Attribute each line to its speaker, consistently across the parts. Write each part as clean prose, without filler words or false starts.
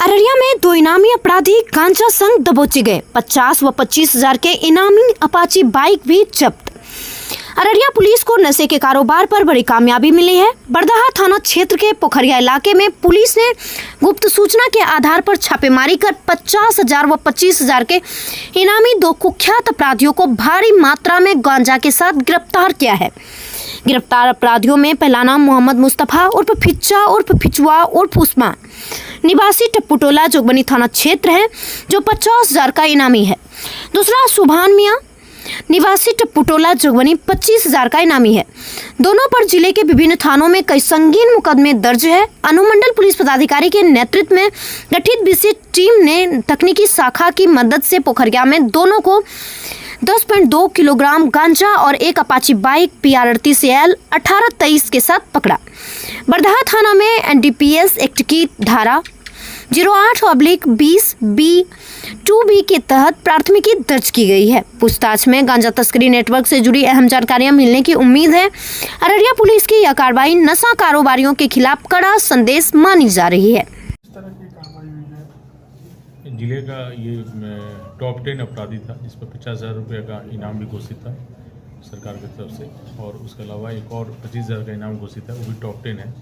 Speaker 1: अररिया में दो इनामी अपराधी गांजा संग दबोचे गए। 50 व 25,000 के इनामी अपाची बाइक भी जब्त। अररिया पुलिस को नशे के कारोबार पर बड़ी कामयाबी मिली है। बरदहा थाना क्षेत्र के पोखरिया इलाके में पुलिस ने गुप्त सूचना के आधार पर छापेमारी कर 50,000 व 25,000 के इनामी दो कुख्यात अपराधियों को भारी मात्रा में गांजा के साथ गिरफ्तार किया है। गिरफ्तार अपराधियों में पहला नाम मोहम्मद मुस्तफा उर्फ फिच्चा उर्फ फिचुआ उर्फ उस्मान निवासी टप्पूटोला जोगबनी थाना क्षेत्र है, जो 50,000 का इनामी है। दूसरा सुभान मियां निवासी टप्पूटोला जोगबनी 25,000 का इनामी है। दोनों पर जिले के विभिन्न थानों में कई संगीन मुकदमे दर्ज है। अनुमंडल पुलिस पदाधिकारी के नेतृत्व में गठित विशेष टीम ने तकनीकी शाखा की मदद से पोखरिया में दोनों को 10.2 किलोग्राम गांजा और एक अपाची बाइक PR 38L 1823 के साथ पकड़ा। बरदहा थाना में NDPS एक्ट की धारा 08/20B2B के तहत प्राथमिकी दर्ज की गई है। पूछताछ में गांजा तस्करी नेटवर्क से जुड़ी अहम जानकारियां मिलने की उम्मीद है। अररिया पुलिस की यह कार्रवाई नशा कारोबारियों के खिलाफ कड़ा संदेश मानी जा रही है।
Speaker 2: जिले का ये टॉप 10 अपराधी था, जिस पर 50,000 रुपये का इनाम भी घोषित था सरकार की तरफ से, और उसके अलावा एक और 25,000 का इनाम घोषित है, वो भी टॉप 10 है।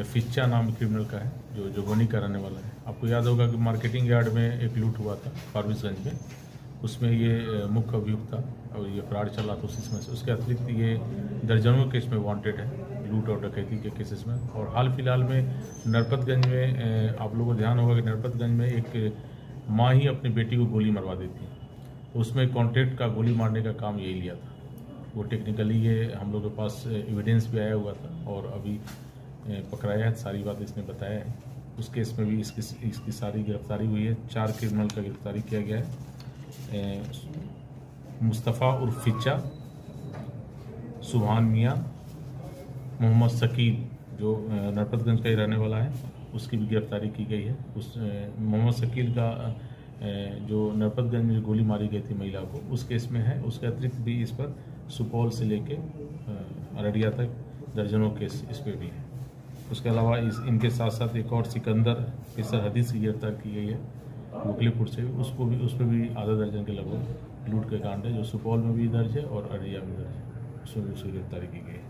Speaker 2: फिच्चा नाम क्रिमिनल का है, जो जोगबनी का रहने वाला है। आपको याद होगा कि मार्केटिंग यार्ड में एक लूट हुआ था फारबिसगंज में, उसमें ये मुख्य अभियुक्त था और ये फ्रॉड चला था उसमें से। उसके अतिरिक्त ये दर्जनों केस में वांटेड है, लूट और डकैती के केसेस में। और हाल फिलहाल में नरपतगंज में आप लोगों को ध्यान होगा कि नरपतगंज में एक माँ ही अपनी बेटी को गोली मरवा देती है, उसमें कॉन्ट्रैक्ट का गोली मारने का काम यही लिया था। वो टेक्निकली ये हम लोग के पास एविडेंस भी आया हुआ था और अभी पकड़ाया है, सारी बात इसने बताया है। उस केस में भी इसकी सारी गिरफ्तारी हुई है। 4 क्रिमिनल का गिरफ्तारी किया गया है। मुस्तफ़ा उर्फ फिच्चा, सुभान मियां, मोहम्मद शकील जो नरपतगंज का ही रहने वाला है, उसकी भी गिरफ्तारी की गई है। उस मोहम्मद शकील का जो नरपतगंज में गोली मारी गई थी महिला को, उस केस में है। उसके अतिरिक्त भी इस पर सुपौल से लेके अररिया तक दर्जनों केस इस पर भी है। उसके अलावा इनके साथ साथ एक और सिकंदर पेसर हदीस की गिरफ्तार की गई है मुखलीपुर से। उस पर भी आधा दर्जन के लगभग लूट के कांड है, जो सुपौल में भी दर्ज है और अररिया में दर्ज है। उसमें भी उसकी गिरफ्तारी की गई है।